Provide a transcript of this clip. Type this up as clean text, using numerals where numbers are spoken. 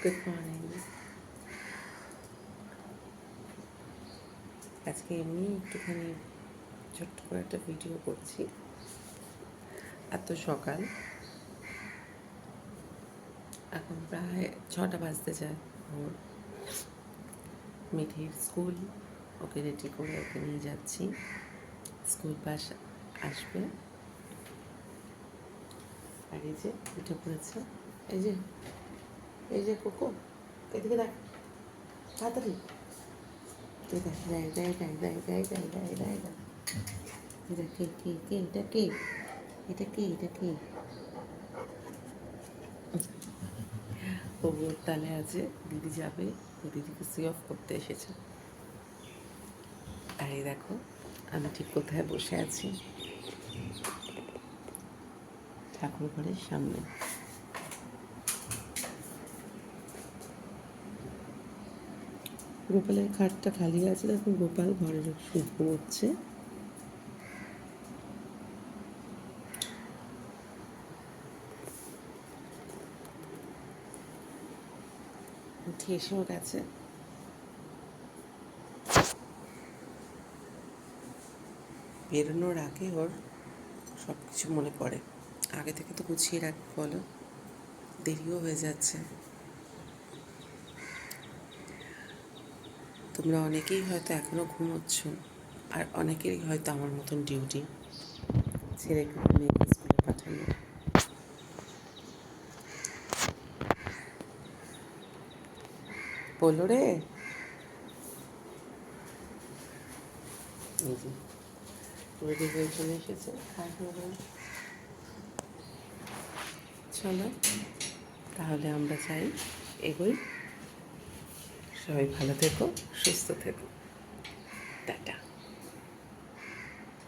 Good morning. আজকে এমনি একটুখানি ছোট্ট করে একটা ভিডিও করছি। এত সকাল, এখন প্রায় 6টা বাজতে যায়। ওর মিঠির স্কুল, ওকে রেডি করে ওকে নিয়ে যাচ্ছি। স্কুল বাস আসবে। আর এই যে উঠে পড়েছে, এই যে এই যে কোকো, এদিকে দেখ তাড়াতাড়ি, এটা কে কে কে এটা কে এটা কে এটা কে ও তালে আছে। দিদি যাবে, ও দিদিকে সি অফ করতে এসেছে। আর এই দেখো আমি ঠিক কোথায় বসে আছি, ঠাকুর ঘরের সামনে। গোপালের খাটটা খালি আছে, দেখুন গোপাল ঘরের ঘুমোচ্ছে। উঠে এসেও গেছে। বেরোনোর আগে ওর সব কিছু মনে পড়ে। আগে থেকে তো গুছিয়ে রাখবো, বলো, দেরিও হয়ে যাচ্ছে। তোমরা অনেকেই হয়তো এখনও ঘুমোচ্ছ, আর অনেকেরই হয়তো আমার মতন ডিউটি, ছেলেকে মেয়েকে স্কুলে পাঠানো। বললো রে, এই যে রেডি হয়ে চলে এসেছে। চলো তাহলে আমরা চাই এগোই। সবাই ভালো থেকো, সুস্থ থেকো।